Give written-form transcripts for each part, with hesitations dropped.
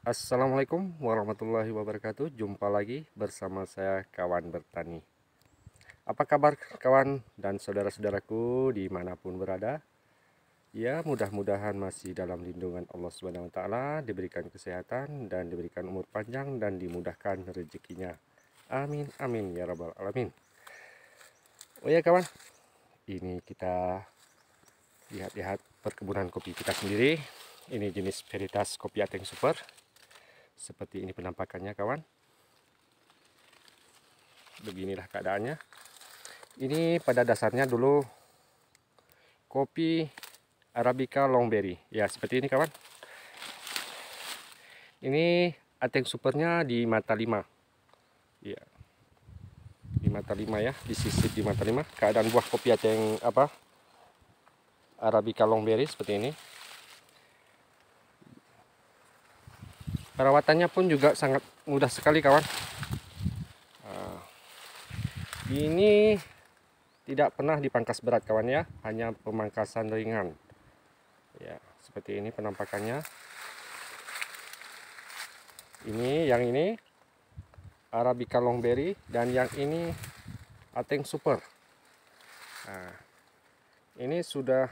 Assalamualaikum warahmatullahi wabarakatuh. Jumpa lagi bersama saya kawan bertani. Apa kabar kawan dan saudara-saudaraku dimanapun berada? Ya, mudah-mudahan masih dalam lindungan Allah Subhanahu Wa Taala, diberikan kesehatan dan diberikan umur panjang dan dimudahkan rezekinya. Amin amin ya rabbal alamin. Oh ya kawan, ini kita lihat-lihat perkebunan kopi kita sendiri. Ini jenis varietas kopi Ateng Super. Seperti ini penampakannya kawan. Beginilah keadaannya. Ini pada dasarnya dulu kopi Arabica Longberry. Ya, seperti ini kawan. Ini Ateng Supernya di mata 5. Ya, di mata 5 ya, disisip di mata 5. Keadaan buah kopi Ateng Arabica Longberry seperti ini. Perawatannya pun juga sangat mudah sekali kawan. Ini tidak pernah dipangkas berat kawan ya, hanya pemangkasan ringan. Ya, seperti ini penampakannya. Yang ini Arabica Longberry dan yang ini Ateng Super. Nah, ini sudah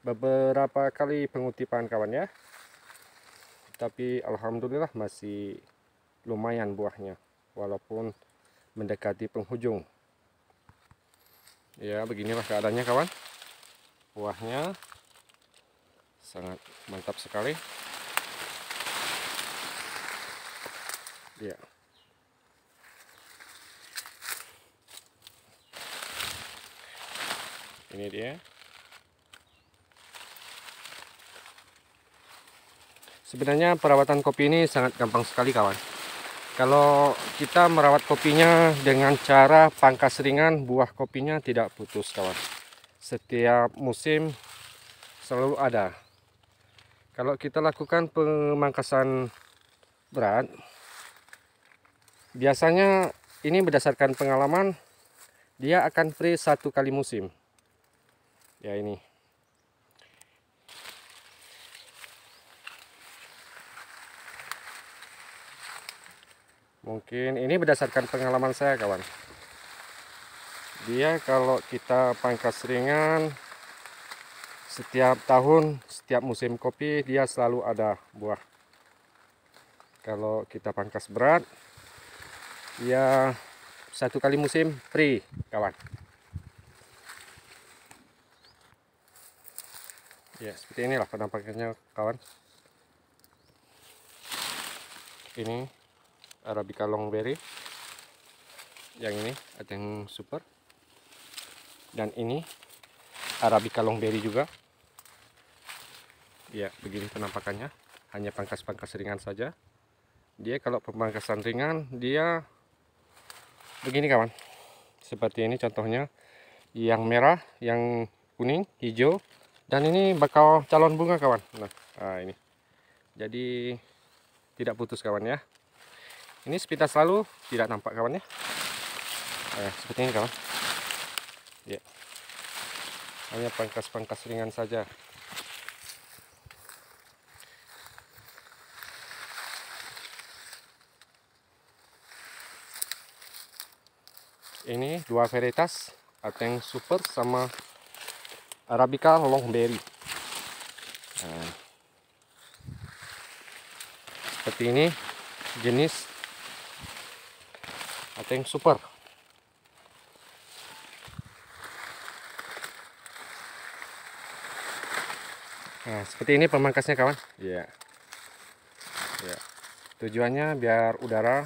beberapa kali pengutipan kawan ya, tapi alhamdulillah masih lumayan buahnya walaupun mendekati penghujung. Ya, beginilah keadaannya kawan. Buahnya sangat mantap sekali. Ya, ini dia. Sebenarnya perawatan kopi ini sangat gampang sekali kawan. Kalau kita merawat kopinya dengan cara pangkas ringan, buah kopinya tidak putus kawan. Setiap musim selalu ada. Kalau kita lakukan pemangkasan berat, biasanya ini berdasarkan pengalaman, dia akan freeze 1 kali musim. Ya ini. Mungkin ini berdasarkan pengalaman saya kawan. Dia kalau kita pangkas ringan, setiap tahun, setiap musim kopi dia selalu ada buah. Kalau kita pangkas berat, ya 1 kali musim free kawan. Ya, seperti inilah penampakannya kawan. Ini Arabica Longberry. Yang ini Ateng Super. Dan ini Arabica Longberry juga. Ya, begini penampakannya. Hanya pangkas-pangkas ringan saja. Dia kalau pemangkasan ringan, dia begini kawan. Seperti ini contohnya. Yang merah, yang kuning, hijau. Dan ini bakal calon bunga kawan. Nah, ini. Jadi tidak putus kawan ya. Ini sepintas lalu tidak nampak kawan ya. Seperti ini kawan. Ya. Hanya pangkas-pangkas ringan saja. Ini dua varietas Ateng Super sama Arabica Longberry. Nah, seperti ini jenis Ateng Super. Nah, seperti ini pemangkasnya kawan. Ya. Ya. Tujuannya biar udara,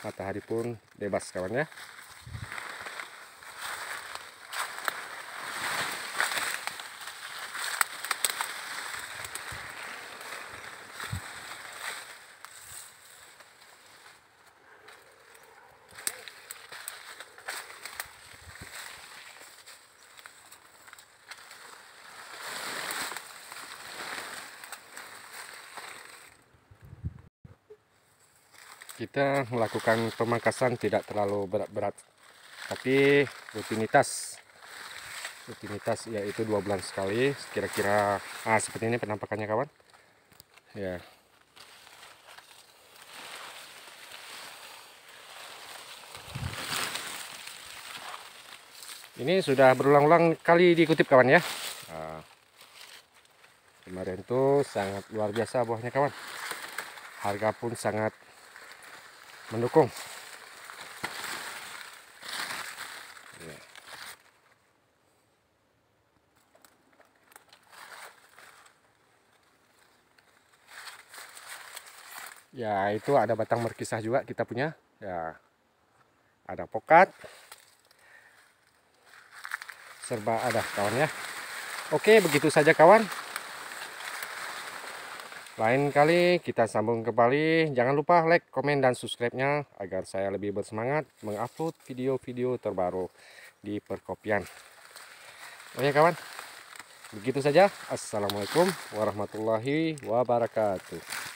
matahari pun bebas kawan ya. Kita melakukan pemangkasan tidak terlalu berat-berat, tapi rutinitas yaitu 2 bulan sekali kira-kira. Seperti ini penampakannya kawan ya. Ini sudah berulang-ulang kali dikutip kawan ya. Nah, kemarin tuh sangat luar biasa buahnya kawan. Harga pun sangat mendukung. Ya, itu ada batang merkisah juga kita punya. Ya, ada pokat. Serba ada kawan ya. Oke, begitu saja kawan. Lain kali kita sambung kembali. Jangan lupa like, komen, dan subscribe-nya agar saya lebih bersemangat mengupload video-video terbaru di perkopian. Oke kawan, begitu saja. Assalamualaikum warahmatullahi wabarakatuh.